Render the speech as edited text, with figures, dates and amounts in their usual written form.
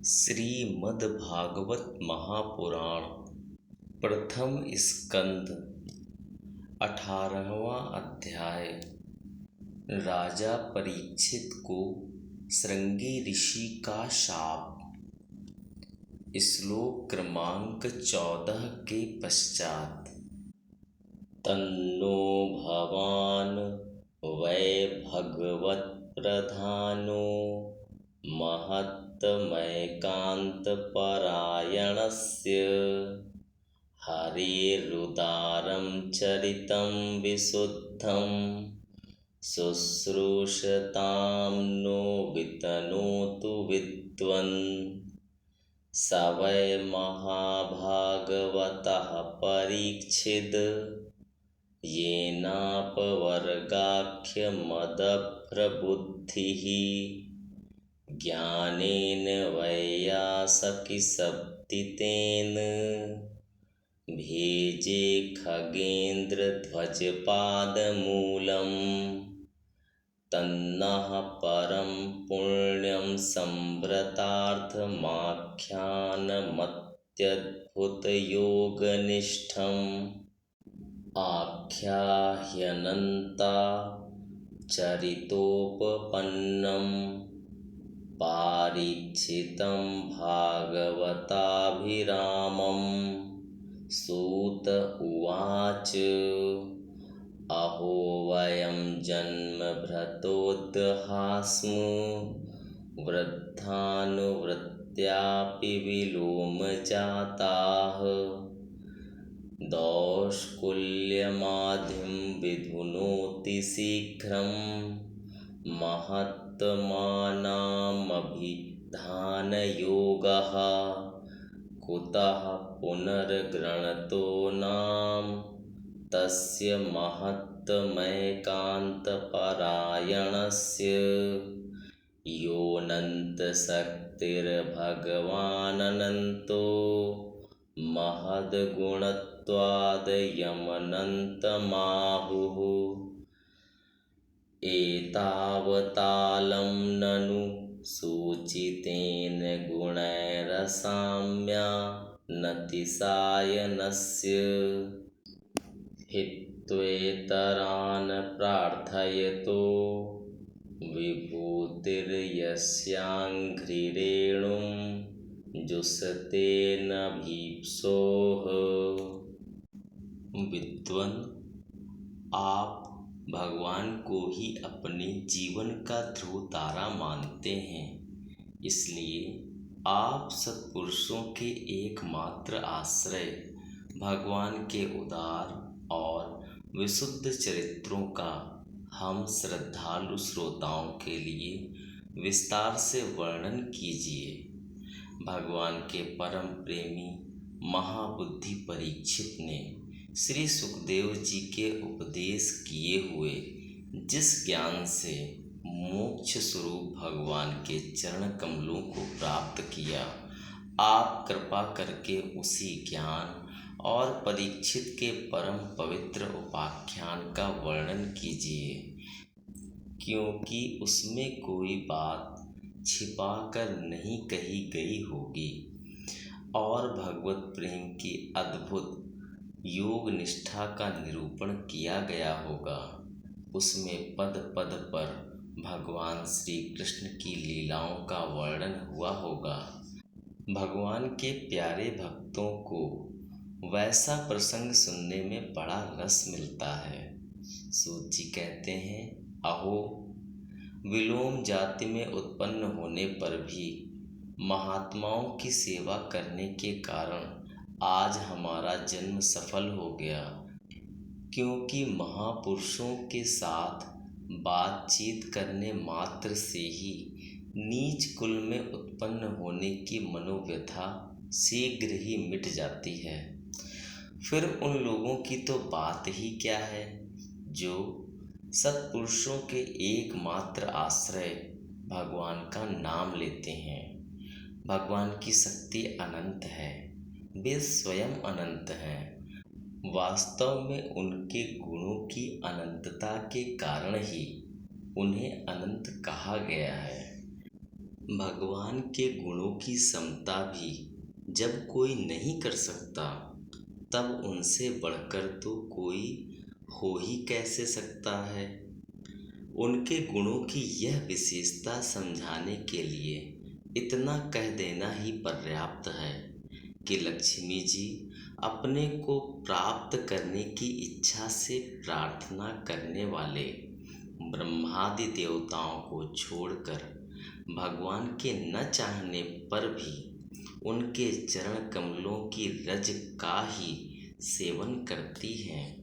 श्रीमद्भागवत महापुराण प्रथम स्कंद 18वां अध्याय। राजा परीक्षित को श्रृंगी ऋषि का शाप। श्लोक क्रमांक 14 के पश्चात। तन्नो भवान् वै भगवत् प्रधानो महत्तमैकान्तपरायणस्य हरेरुदारं चरितं विशुद्धं शुश्रूषतां नो वितनोतु विद्वन्। स वै महाभागवतः परीक्षिद् येनापवर्गाख्यमदभ्रबुद्धिः ज्ञानेन वैयासकिशब्दितेन भेजे खगेन्द्रध्वजपादमूलम्। तन्नः परं पुण्यं सम्भ्रतार्थमाख्यानमत्यद्भुतयोगनिष्ठम् आख्याह्यनन्ता चरितोपपन्नं पारीक्षितं भागवताभिरामम्। सूत उवाच अहो वयं जन्मभृतोऽद्हा स्म वृद्धानुवृत्त्यापि विलोमजाताः। दौष्कुल्यमाधिं विधुनोति शीघ्रं महत्तमानामभिधानयोगः। कुतः पुनर्गृणतो नाम तस्य महत्तमैकान्तपरायणस्य। योऽनन्तशक्तिर्भगवानन्तो महद्गुणत्वादयमनन्तमाहुः। एतावतालं ननु सूचितेन गुणैरसाम्यानतिशायनस्य। हित्वेतरान् प्रार्थयतो विभूतिर्यस्याङ्घ्रिरेणुं जुषते नभीप्सोः। विद्वान, आप भगवान को ही अपने जीवन का ध्रुव तारा मानते हैं, इसलिए आप सत्पुरुषों के एकमात्र आश्रय भगवान के उदार और विशुद्ध चरित्रों का हम श्रद्धालु श्रोताओं के लिए विस्तार से वर्णन कीजिए। भगवान के परम प्रेमी महाबुद्धि परीक्षित ने श्री सुखदेव जी के उपदेश किए हुए जिस ज्ञान से मोक्ष स्वरूप भगवान के चरण कमलों को प्राप्त किया, आप कृपा करके उसी ज्ञान और परीक्षित के परम पवित्र उपाख्यान का वर्णन कीजिए, क्योंकि उसमें कोई बात छिपा कर नहीं कही गई होगी और भगवत प्रेम की अद्भुत योग निष्ठा का निरूपण किया गया होगा। उसमें पद पद पर भगवान श्री कृष्ण की लीलाओं का वर्णन हुआ होगा। भगवान के प्यारे भक्तों को वैसा प्रसंग सुनने में बड़ा रस मिलता है। सूत जी कहते हैं, अहो, विलोम जाति में उत्पन्न होने पर भी महात्माओं की सेवा करने के कारण आज हमारा जन्म सफल हो गया, क्योंकि महापुरुषों के साथ बातचीत करने मात्र से ही नीच कुल में उत्पन्न होने की मनोव्यथा शीघ्र ही मिट जाती है। फिर उन लोगों की तो बात ही क्या है जो सत्पुरुषों के एकमात्र आश्रय भगवान का नाम लेते हैं। भगवान की शक्ति अनंत है, वे स्वयं अनंत हैं। वास्तव में उनके गुणों की अनंतता के कारण ही उन्हें अनंत कहा गया है। भगवान के गुणों की समता भी जब कोई नहीं कर सकता, तब उनसे बढ़कर तो कोई हो ही कैसे सकता है। उनके गुणों की यह विशेषता समझाने के लिए इतना कह देना ही पर्याप्त है कि लक्ष्मी जी अपने को प्राप्त करने की इच्छा से प्रार्थना करने वाले ब्रह्मादि देवताओं को छोड़कर भगवान के न चाहने पर भी उनके चरण कमलों की रज का ही सेवन करती हैं।